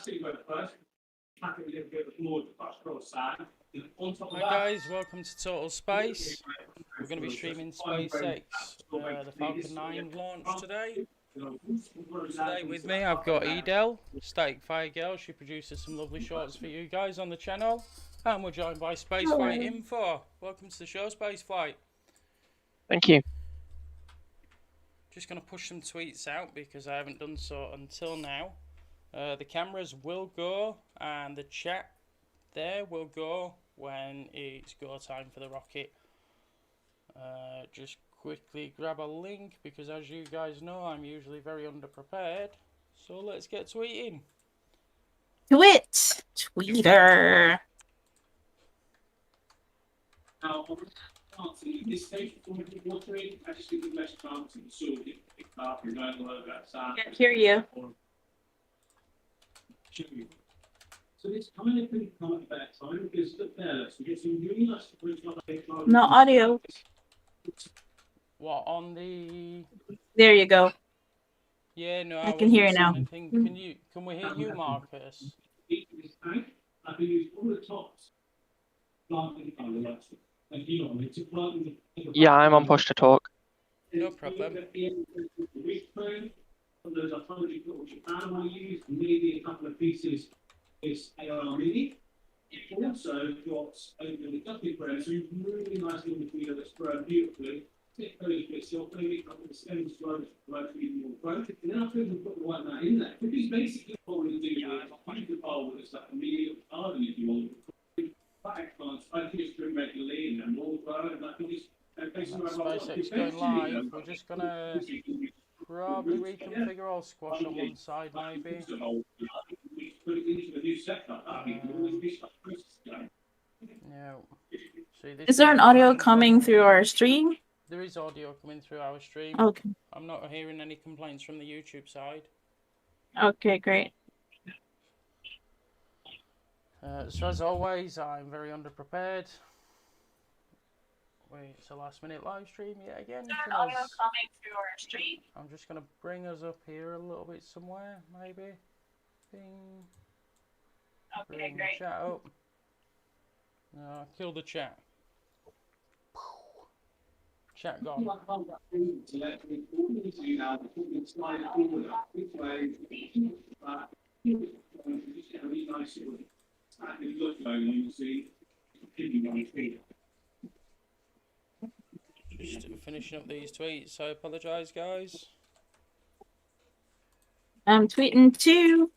Hi guys, welcome to Total Space. We're going to be streaming SpaceX, the Falcon 9 launch today. Today with me I've got Edel, Static Fire Girl. She produces some lovely shorts for you guys on the channel. And we're joined by Spaceflight Info. Welcome to the show, Spaceflight. Thank you. Just going to push some tweets out because I haven't done so until now. The cameras will go and the chat there will go when it's go time for the rocket. Just quickly grab a link because, as you guys know, I'm usually very underprepared. So let's get tweeting. Twitter. Can't hear you. No audio. What, on the... There you go. Yeah, no, I can hear you now. Can we hear you, Marcus? Yeah, I'm on push to talk. No problem. This AR mini. You've also got over the ducking frame, so you've really nice little video that's grown beautifully. Take those bits, you'll maybe up the stems growth even more growth. And then after we've put the white mat in there, because basically what we're going to do is use the bowl with like immediate garden if you want. Back plants, I can just drink regularly and then more grow and I can just SpaceX going live. We're just gonna probably reconfigure all squash on one side maybe. No. See, Is there an audio coming through our stream? There is audio coming through our stream. Okay. I'm not hearing any complaints from the YouTube side. Okay, great. So as always, I'm very underprepared. Wait, it's a last minute live stream yet again. Is there an audio coming through our stream? I'm just going to bring us up here a little bit somewhere, maybe. Bing. Okay, Bring great. the chat up. No, kill the chat. Chat gone. Just finishing up these tweets, so I apologise, guys. I'm tweeting too.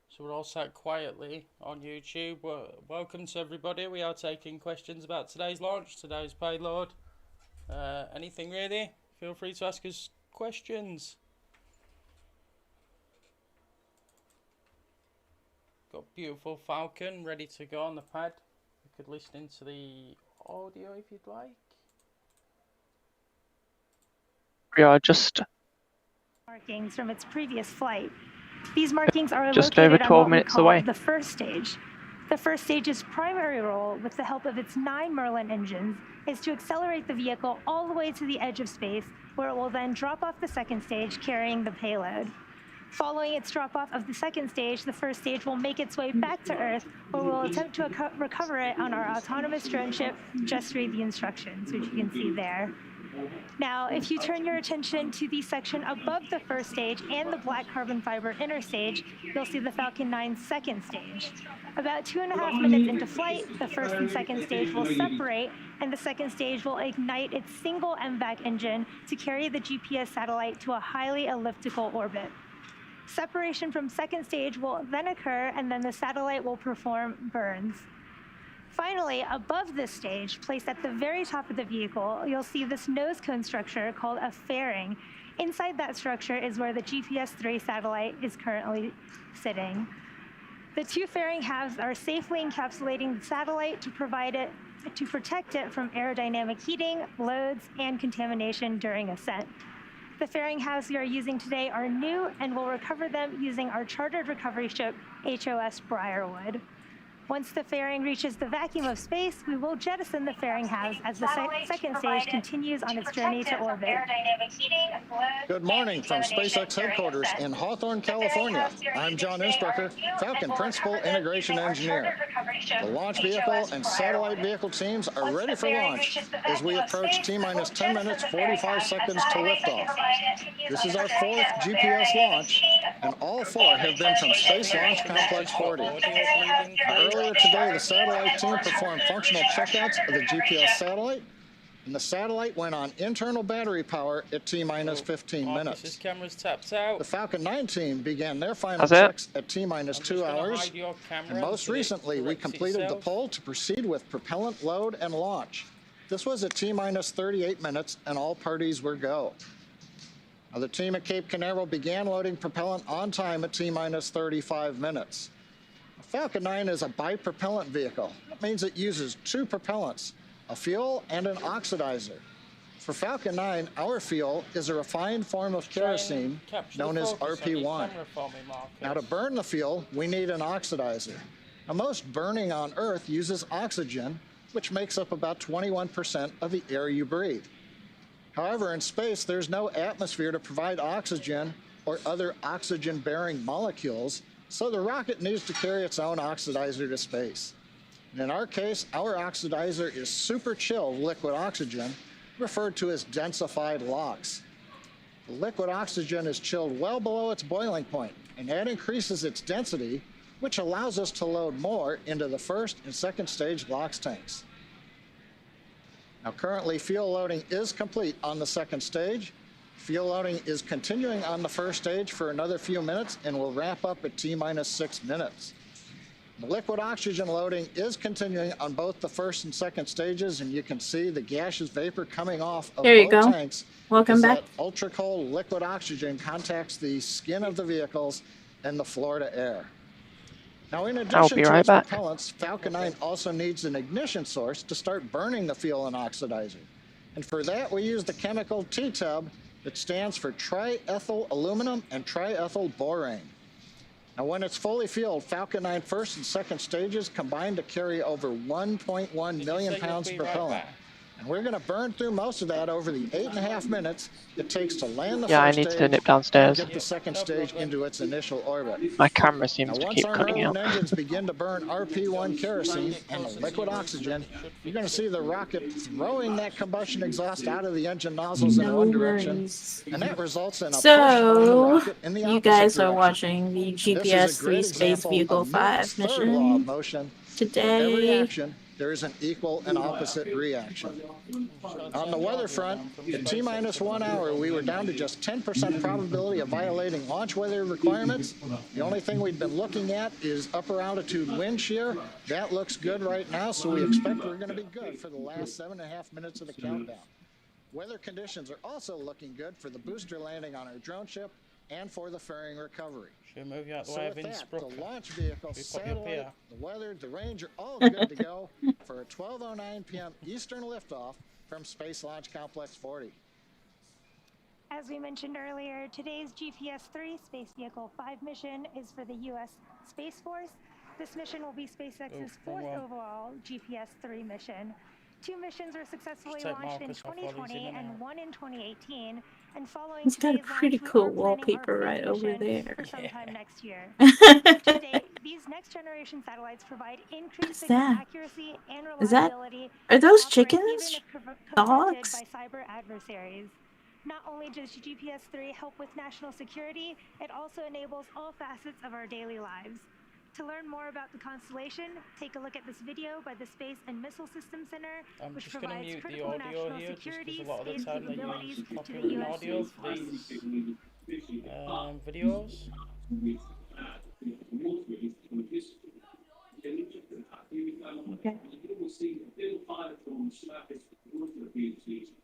So we're all sat quietly on YouTube. Welcome to everybody. We are taking questions about today's launch, today's payload. Anything really. Feel free to ask us questions. Got beautiful Falcon ready to go on the pad. You could listen into the audio if you'd like. We are just markings from its previous flight. These markings are just located over on 12 what we minutes call away. the first stage. The first stage's primary role, with the help of its 9 Merlin engines, is to accelerate the vehicle all the way to the edge of space, where it will then drop off the second stage carrying the payload. Following its drop-off of the second stage, the first stage will make its way back to Earth, where we'll attempt to recover it on our autonomous drone ship. Just read the instructions, which you can see there. Now, if you turn your attention to the section above the first stage and the black carbon fiber inner stage, you'll see the Falcon 9's second stage. About 2.5 minutes into flight, the first and second stage will separate, and the second stage will ignite its single MVAC engine to carry the GPS satellite to a highly elliptical orbit. Separation from second stage will then occur, and then the satellite will perform burns. Finally, above this stage, placed at the very top of the vehicle, you'll see this nose cone structure called a fairing. Inside that structure is where the GPS-3 satellite is currently sitting. The two fairing halves are safely encapsulating the satellite to protect it from aerodynamic heating, loads, and contamination during ascent. The fairing halves we are using today are new and will recover them using our chartered recovery ship, HOS Briarwood. Once the fairing reaches the vacuum of space, we will jettison the fairing halves as the second stage continues on its journey to orbit. Good morning from SpaceX headquarters in Hawthorne, California. I'm John Innsbrucker, Falcon Principal Integration Engineer. The launch vehicle and satellite vehicle teams are ready for launch as we approach T-minus 10 minutes, 45 seconds to liftoff. This is our fourth GPS launch, and all four have been from Space Launch Complex 40. Earlier today, the satellite team performed functional checkouts of the GPS satellite, and the satellite went on internal battery power at T-minus 15 minutes. Camera's tapped out. The Falcon 9 team began their final checks at T-minus 2 hours, and most recently we completed the poll to proceed with propellant load and launch. This was at T-minus 38 minutes, and all parties were go. Now, the team at Cape Canaveral began loading propellant on time at T-minus 35 minutes. Falcon 9 is a bipropellant vehicle. That means it uses two propellants, a fuel and an oxidizer. For Falcon 9, our fuel is a refined form of kerosene known as RP1. Now, to burn the fuel, we need an oxidizer. Now, most burning on Earth uses oxygen, which makes up about 21% of the air you breathe. However, in space, there's no atmosphere to provide oxygen or other oxygen-bearing molecules, so the rocket needs to carry its own oxidizer to space. And in our case, our oxidizer is super chill liquid oxygen, referred to as densified LOX. The liquid oxygen is chilled well below its boiling point, and that increases its density, which allows us to load more into the first and second stage LOX tanks. Now, currently, fuel loading is complete on the second stage. Fuel loading is continuing on the first stage for another few minutes and will wrap up at T-minus 6 minutes. The liquid oxygen loading is continuing on both the first and second stages, and you can see the gaseous vapor coming off of both tanks. Welcome back. That ultra-cold liquid oxygen contacts the skin of the vehicles and the floor to air. Now, in addition to its propellants, Falcon 9 also needs an ignition source to start burning the fuel and oxidizer. And for that, we use the chemical T-tub that stands for triethyl aluminum and triethyl borane. Now, when it's fully fueled, Falcon 9 first and second stages combine to carry over 1.1 million pounds of propellant. And we're going to burn through most of that over the 8.5 minutes it takes to land the first stage to nip downstairs. and get the second stage into its initial orbit. My camera seems to Once keep our cutting out. engines begin to burn RP1 kerosene and the liquid oxygen, you're going to see the rocket throwing that combustion exhaust out of the engine nozzles in one direction, and that results in a push on the rocket in the opposite you guys are direction. watching the This is a GPS great 3 Space example Vehicle of 5 Newton's third law of mission. motion. For every Today, action, there is an equal and opposite reaction. On the weather front, at T-minus 1 hour, we were down to just 10% probability of violating launch weather requirements. The only thing we've been looking at is upper altitude wind shear. That looks good right now, so we expect we're going to be good for the last 7.5 minutes of the countdown. Weather conditions are also looking good for the booster landing on our drone ship and for the fairing recovery. Should we move you out the So way of with that, the Innsbruck? launch vehicle, We pop you up satellite, here. the weather, the range are all good to go for a 12:09 p.m. Eastern liftoff from Space Launch Complex 40. As we mentioned earlier, today's GPS-3 Space Vehicle 5 mission is for the U.S. Space Force. This mission will be SpaceX's fourth overall GPS-3 mission. 2 missions were successfully Take launched in Marcus off while he's 2020 in and there. 1 in 2018. And following it's got a today's pretty launch, we cool are planning wallpaper our right fifth over mission there. for sometime Yeah. next year. To date, these next generation satellites provide increased signal that? accuracy and Is that- reliability. Are those to operate chickens? even if confronted Dogs? by cyber adversaries. Not only does GPS-3 help with national security, it also enables all facets of our daily lives. To learn more about the constellation, take a look at this video by the Space and Missile Systems Center, I'm which just going to provides mute the critical audio national here, just security because a lot of the space time they capabilities use to the copyrighted U.S. audio Space for Force. these videos.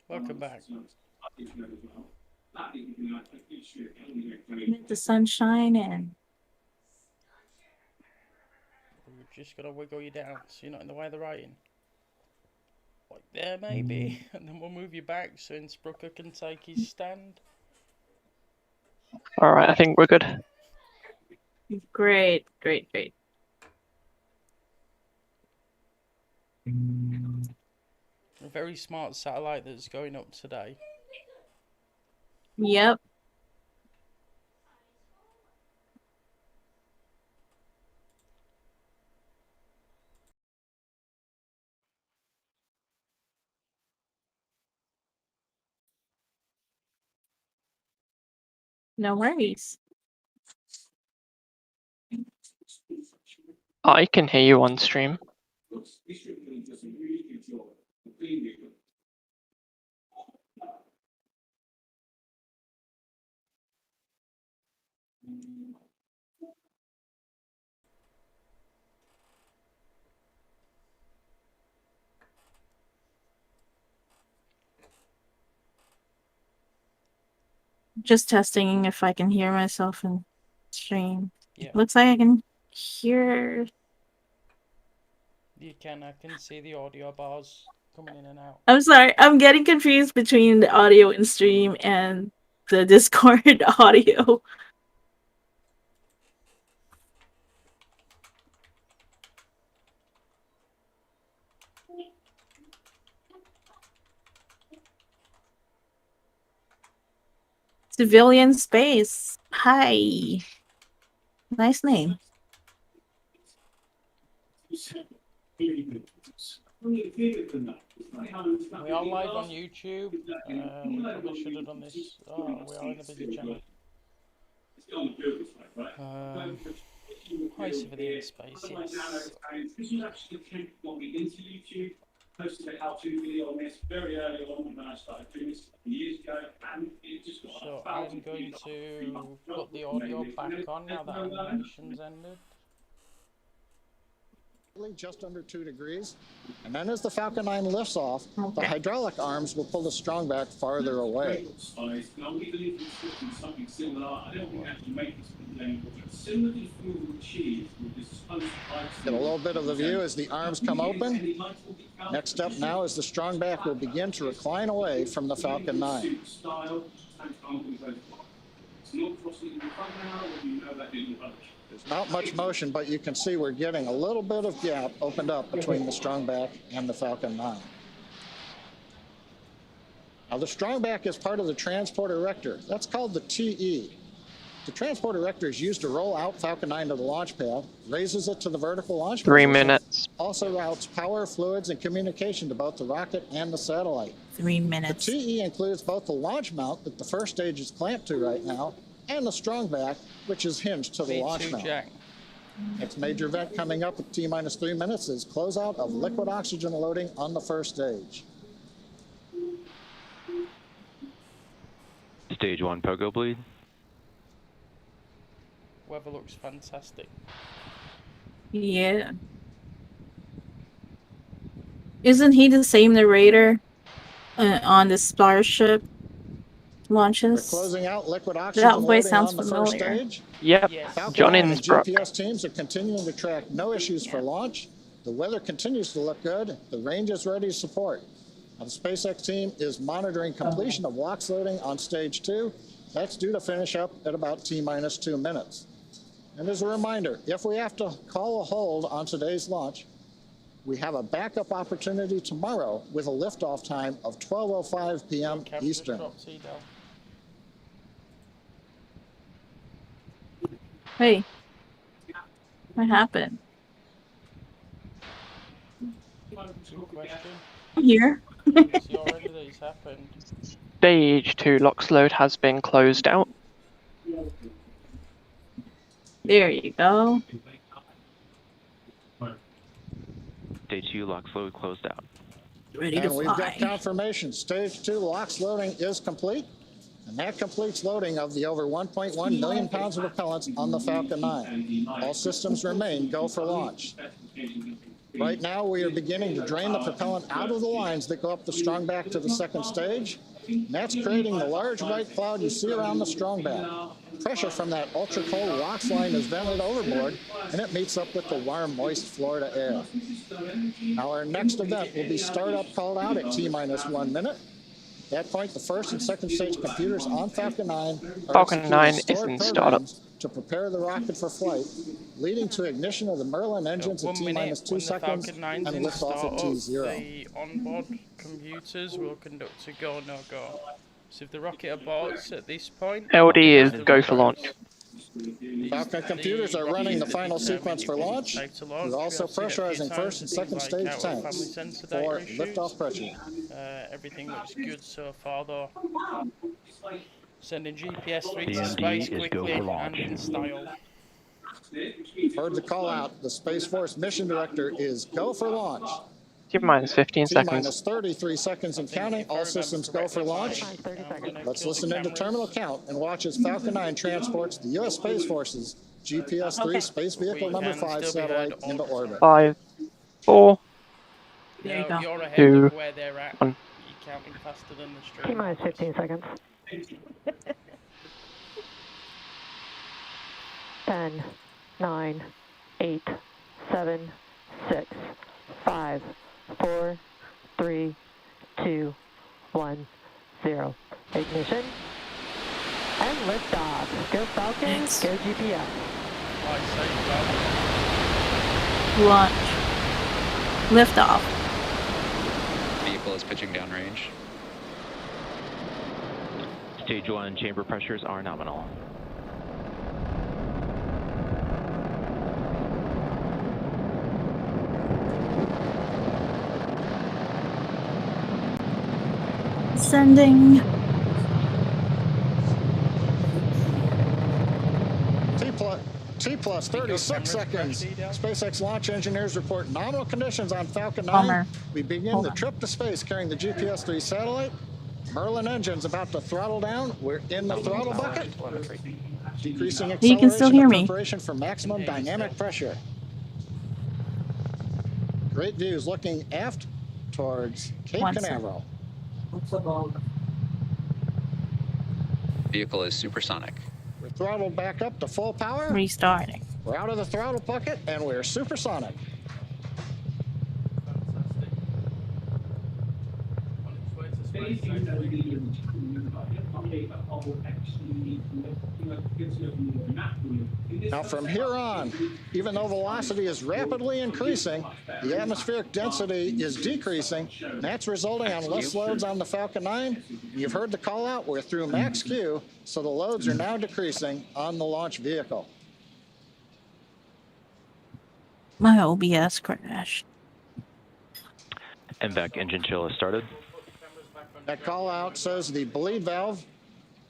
Welcome back. Let the sunshine in. just gotta wiggle you down so you're not in the way of the writing. Like there, maybe. And then we'll move you back so Innsbrucker can take his stand. All right, I think we're good. Great, great, great. A very smart satellite that's going up today. Yep. No worries. I can hear you on stream. Just testing if I can hear myself in stream. Yeah. Looks like I can hear. You can, I can see the audio bars coming in and out. I'm sorry, I'm getting confused between the audio in stream and the Discord audio. Civilian Space. Hi. Nice name. We are live on YouTube. We probably should have done this. Oh, we are in a busy channel. Hi, Civilian Space, yes. Posted a how-to video on this very early on when I started doing this years ago, and it just got So I'm going to put the audio back on now that animation's ended. Just under 2 degrees, and then as the Falcon 9 lifts off, the hydraulic arms will pull the strong back farther away. Get a little bit of the view as the arms come open. Next up now is the strong back will begin to recline away from the Falcon 9. There's not much motion, but you can see we're getting a little bit of gap opened up between the strong back and the Falcon 9. Now the strong back is part of the transport erector. That's called the TE. The transport erector is used to roll out Falcon 9 to the launch pad, raises it to the vertical launch position, 3 minutes. also routes power, fluids, and communication to both the rocket and the satellite. 3 minutes. The TE includes both the launch mount that the first stage is clamped to right now, and the strong back, which is hinged to the launch mount. Jack. Next major event coming up at T-minus 3 minutes is closeout of liquid oxygen loading on the first stage. Stage 1 pogo bleed. Weather looks fantastic. Yeah. Isn't he the same narrator on the Starship launches? We're closing out liquid oxygen That voice loading sounds on the familiar. first stage. Yep, Yes. Falcon John 9 and Innsbruck. GPS teams are continuing to track no issues for launch. The weather continues to look good. The range is ready to support. Now, the SpaceX team is monitoring completion of LOX loading on stage 2. That's due to finish up at about T-minus 2 minutes. And as a reminder, if we have to call a hold on today's launch, we have a backup opportunity tomorrow with a liftoff time of 12:05 p.m. Camera just Eastern. dropped, Edel. Hey. What happened? Good question. I'm here. See already that it's happened. Stage 2 LOX load has been closed out. There you go. Stage 2 LOX load closed out. Ready to And we've got fly. confirmation. Stage 2 LOX loading is complete. And that completes loading of the over 1.1 million pounds of propellants on the Falcon 9. All systems remain go for launch. Right now, we are beginning to drain the propellant out of the lines that go up the strong back to the second stage. And that's creating the large white cloud you see around the strong back. Pressure from that ultra-cold LOX line is vented overboard, and it meets up with the warm, moist Florida air. Now our next event will be startup called out at T-minus 1 minute. At that point, the first and second stage computers on Falcon 9 are executing stored programs to prepare the rocket for flight, leading to ignition of the Merlin engines at T-minus 2 seconds and liftoff at T0. The onboard computers will conduct a go, no-go. So if the rocket aborts at this point... LD is go for launch. Falcon computers are running the final sequence for launch. We're also pressurizing first and second stage tanks for liftoff pressure. Everything looks good so far though. Sending GPS 3 to space quickly and in style. Heard the call out. The Space Force mission director is go for launch. T-minus 15 seconds. T-minus 33 seconds and counting. All systems go for launch. Let's listen into terminal count and watch as Falcon 9 transports the U.S. Space Force's GPS-3 Space Vehicle number 5 satellite into orbit. 5, 4, There you go. You're ahead 2, of where they're at. 1. You're counting faster than the stream. T-minus 15 seconds. 10, 9, 8, 7, 6, 5, 4, 3, 2, 1, 0. Ignition. And liftoff. Go Falcon, go GPS. Launch. Liftoff. Vehicle is pitching downrange. Stage 1 chamber pressures are nominal. Sending. T plus 36 seconds. SpaceX launch engineers report nominal conditions on Falcon 9. We begin the trip to space carrying the GPS-3 satellite. Merlin engine's about to throttle down. We're in the throttle bucket. Decreasing acceleration. You can still hear me. Preparation for maximum dynamic pressure. Great views looking aft towards Cape Canaveral. Vehicle is supersonic. We're throttled back up to full power. Restarting. We're out of the throttle bucket and we're supersonic. Now from here on, even though velocity is rapidly increasing, the atmospheric density is decreasing. That's resulting on less loads on the Falcon 9. You've heard the call out, we're through max Q, so the loads are now decreasing on the launch vehicle. My OBS crashed. MVAC engine chill has started. That call out says the bleed valve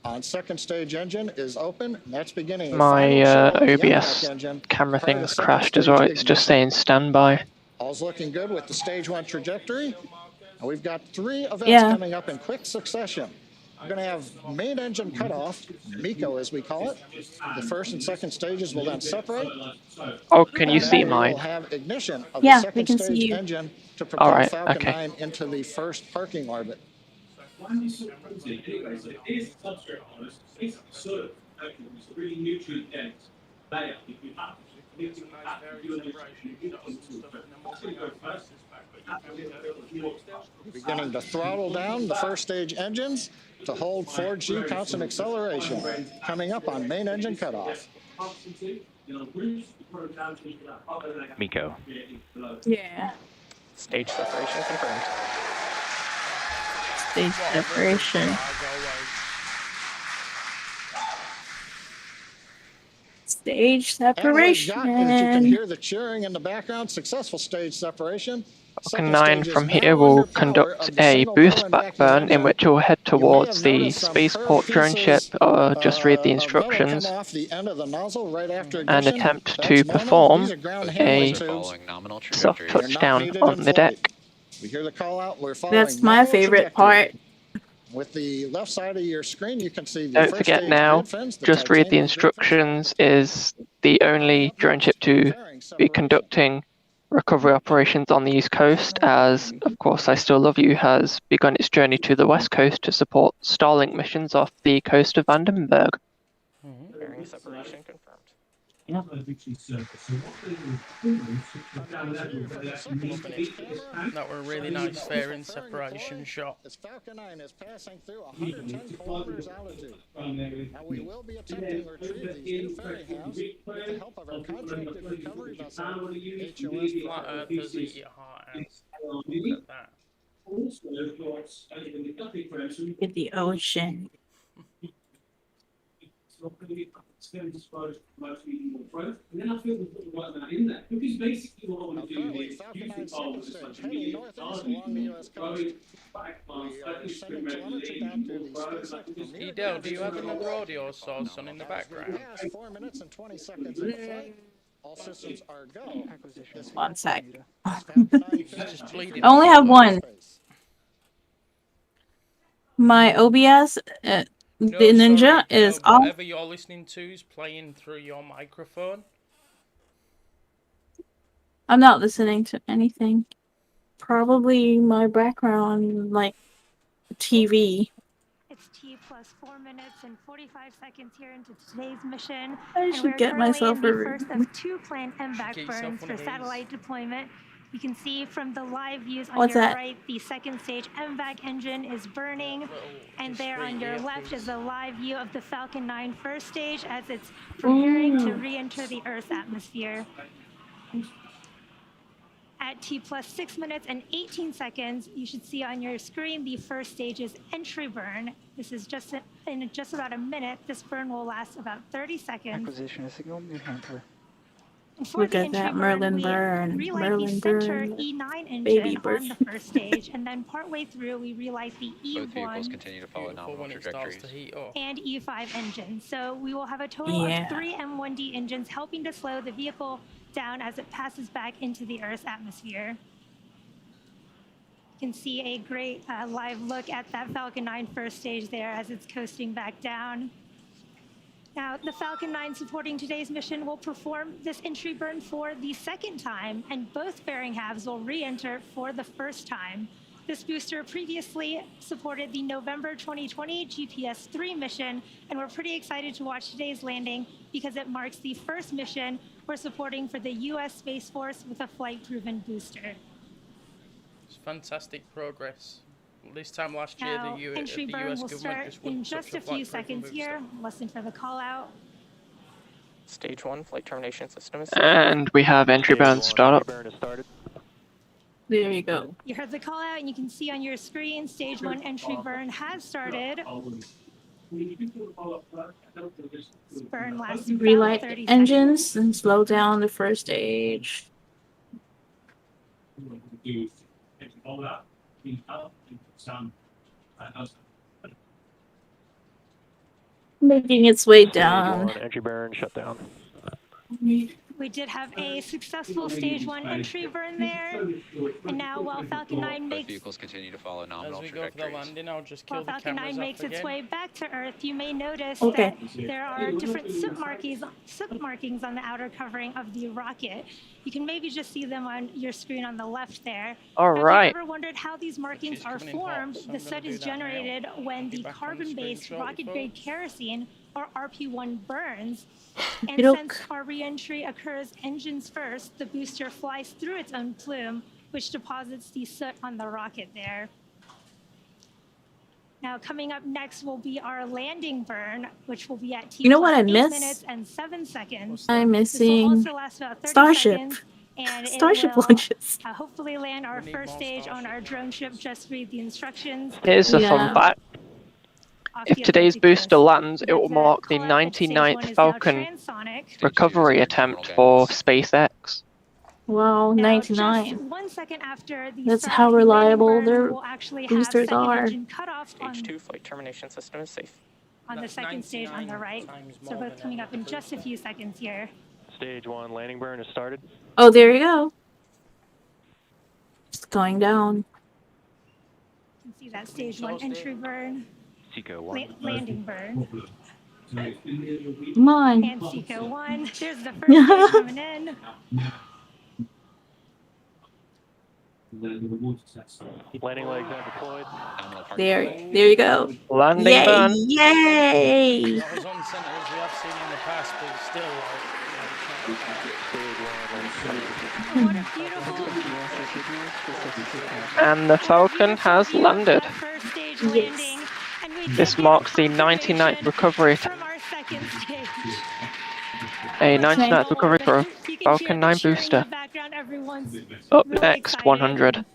on second stage engine is open. And that's beginning. My OBS camera thing's crashed as well. It's just saying standby. All's looking good with the stage 1 trajectory. And we've got 3 events coming up in quick succession. We're going to have main engine cutoff, MECO as we call it. The first and second stages will then separate. Oh, can you see mine? We'll have ignition of the second stage engine to prepare Falcon 9 into the first parking orbit. Beginning to throttle down the first stage engines to hold 4G constant acceleration. Coming up on main engine cutoff. MECO. Yeah. Stage separation confirmed. Stage separation. Stage separation. And what we've got is you can hear the cheering in the background. Successful stage separation. Falcon 9 from here will conduct a boost backburn in which it will head towards the spaceport drone ship, just read the instructions, and attempt to perform a soft touchdown on the deck. That's my favorite part. With the left side of your screen, you can see the Don't forget now, just read the instructions is the only drone ship to be conducting recovery operations on the East Coast, as, of course, I Still Love You has begun its journey to the West Coast to support Starlink missions off the coast of Vandenberg. Entry separation confirmed. Yep. That were a really nice fairing separation shot. As Falcon 9 is passing through 110 kilometers altitude. Now we will be attempting to retrieve these new fairing halves with the help of our contracted recovery vessel, HOS Flat Earthers eat your heart out. Look at that. In the ocean. It's going to disposed mostly more growth, and then I feel we've got the right amount in there because basically what I want to do is Falcon 9 second stage heading northeast along the U.S. coast. We are sending telemetry down to the SpaceX Premier. Edel, do you have another audio source on in the background? Past 4 minutes and 20 seconds of flight. All systems are go. 1 sec. Falcon 9 Just bleeding. I only have one. My OBS, No, the Ninja, sorry, is no, off. whatever you're listening to is playing through your microphone. I'm not listening to anything. Probably my background, like TV. It's T plus 4 minutes and 45 seconds here into today's mission. I And should we're get currently myself in a the first room. of 2 planned MVAC Get yourself burns one for of these. satellite deployment. You can see from the live views on What's your that? right, the second stage MVAC engine is burning. And Just there on right your here, left please. is a live view of the Falcon 9 first stage as it's preparing to Ooh. re-enter the Earth's atmosphere. At T plus 6 minutes and 18 seconds, you should see on your screen the first stage's entry burn. This is in just about a minute. This burn will last about 30 seconds. Acquisition of signal, new hunter. And for Look the at entry that burn, Merlin we burn. relight Merlin the center burn. E9 Baby engine burn. on the first stage, and then partway through we relight the Both vehicles E1 continue to follow Beautiful nominal when it starts trajectories. to heat up. and E5 engines. So we will have a total Yeah. of 3 M1D engines helping to slow the vehicle down as it passes back into the Earth's atmosphere. You can see a great live look at that Falcon 9 first stage there as it's coasting back down. Now, the Falcon 9 supporting today's mission will perform this entry burn for the second time, and both fairing halves will re-enter for the first time. This booster previously supported the November 2020 GPS-3 mission, and we're pretty excited to watch today's landing because it marks the first mission we're supporting for the U.S. Space Force with a flight-proven booster. It's fantastic progress. This time last year, Now, the entry US burn will government start just in wouldn't just touch a few flight-proofing seconds booster. here. Listen for the call out. Stage 1 flight termination system is And we have entry burn startup. There you go. You heard the call out, and you can see on your screen, stage 1 entry burn has started. This burn lasts about Relight 30 engines seconds. and slow down the first stage. Making its way down. Entry burn shut down. We did have a successful stage 1 entry burn there. And now while Falcon 9 Both makes vehicles continue to follow As nominal we go for the trajectories. landing, I'll just kill While the Falcon 9 cameras makes off its again. way back to Earth, you may notice Okay. that there are different soot markings on the outer covering of the rocket. You can maybe just see them on your screen on the left there. All Now, right. If you've ever wondered how these markings She's are coming in hot, formed, so I'm the gonna soot do is that now. generated when Be the back on the carbon-based screen shortly, rocket-grade folks. kerosene, or RP1, burns. And Okey-doke. since our re-entry occurs engines first, the booster flies through its own plume, which deposits the soot on the rocket there. Now, coming up next will be our landing burn, which will be at T You know what I plus 8 miss? minutes and 7 seconds. I'm This will missing also last about 30 Starship. seconds, and Starship it will launches. hopefully land our We need first more stage on Starship our drone ship. Just read the instructions. Here's a Yeah. fun fact. Off If the today's Atlantic booster coast. lands, it will The mark the call out at stage 99th 1 is now Falcon transonic. Stage two is recovery under attempt nominal for guidance. SpaceX. Wow, Now, 99. just 1 second after the That's start how of the reliable landing burn, their we will actually have boosters second are. engine cutoff on, Stage 2 flight termination system is safe. on the That's second stage on the 99 right. times So more both than coming any up in other just a booster. few seconds here. Stage 1 landing burn has started. Oh, there you go. It's going down. You can see that stage 1 entry burn, Seco 1. landing burn, Come on. and Seco 1. There's the first stage coming in. Landing legs now deployed. Nominal parking There, flag. there you go. Landing Yay! burn. Yay! Not as on center as we have seen in the past, but still, like, you know, it's not Stage 1 on What a beautiful. And the Falcon has view of landed. that first stage Yes. landing, and we This did get marks the confirmation 99th recovery. from our second stage. A Nice. 99th recovery for You can hear Falcon the 9 cheering in booster. the background. Everyone's Up really next, excited. 100.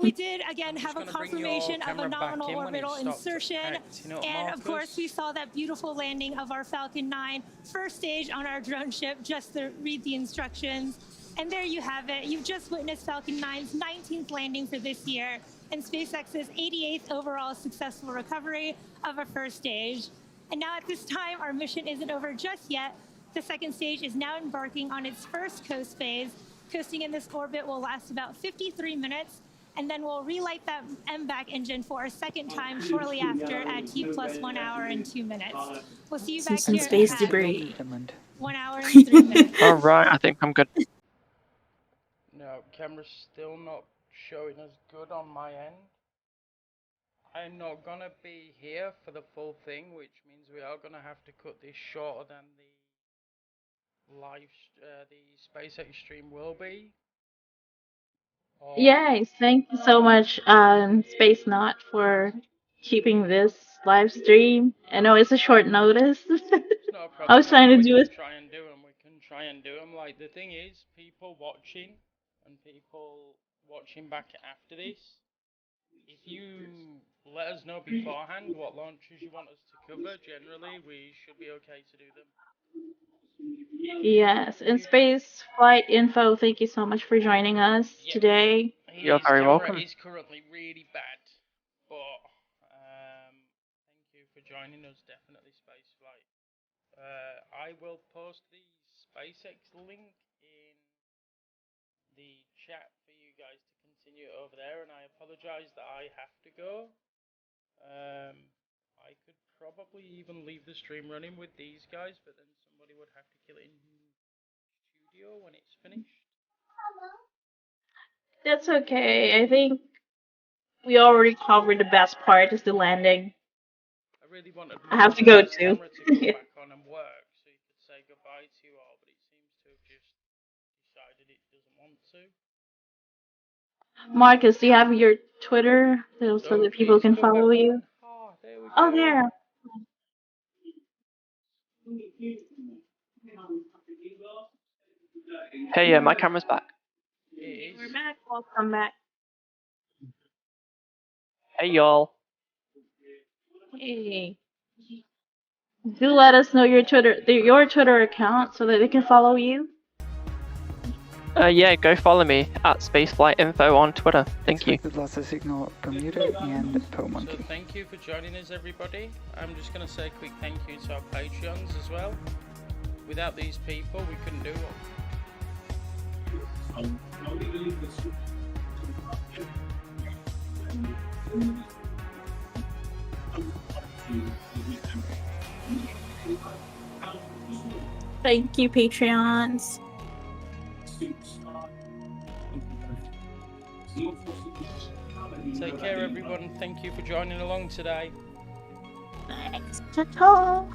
We did again have a gonna bring your confirmation of a camera back nominal in when it orbital stopped insertion, acting up, and of course Marcus. we saw that beautiful landing of our Falcon 9 first stage on our drone ship. Just to read the instructions, and there you have it. You've just witnessed Falcon 9's 19th landing for this year, and SpaceX's 88th overall successful recovery of a first stage. And now at this time, our mission isn't over just yet. The second stage is now embarking on its first coast phase. Coasting in this orbit will last about 53 minutes, and then we'll relight that MVAC engine for a second time shortly after at T plus 1 hour and 2 minutes. We'll see you back Some here space at debris. 1 hour and 3 minutes. Alright, I think I'm good. No, camera's still not showing as good on my end. I'm not gonna be here for the full thing, which means we are gonna have to cut this shorter than the the SpaceX stream will be. Yes, thank you so much, Space Knot, for keeping this live stream. I know it's a short notice. It's not a problem. I was trying to do it. We can try and do them. Like, the thing is, people watching and people watching back after this, if you let us know beforehand what launches you want us to cover, generally we should be okay to do them. Yes, and Space Flight Info, thank you so much for joining us today. You're very welcome. His camera is currently really bad, but thank you for joining us, definitely, Spaceflight. I will post the SpaceX link in the chat for you guys to continue over there, and I apologize that I have to go. I could probably even leave the stream running with these guys, but then somebody would have to kill it in studio when it's finished. That's okay. I think we already covered the best part, is the landing. I really wanted I have to go too. camera to go back on and work so you could say goodbye to you all, but it seems to have just decided it doesn't want to. Marcus, do you have your Twitter so that people can follow you? Oh, there we go. Oh, there. Hey, my camera's back. We're back. Welcome back. Hey, y'all. Hey. Do let us know your Twitter account so that they can follow you. Yeah, go follow me at SpaceflightInfo on Twitter. Thank you. Lost the signal Bermuda and So thank you for joining us, everybody. I'm just going to say a quick thank you to our Patreons as well. Without these people, we couldn't do it. Thank you, Patreons. Take care, everyone. Thank you for joining along today. Thanks. Ta-ta.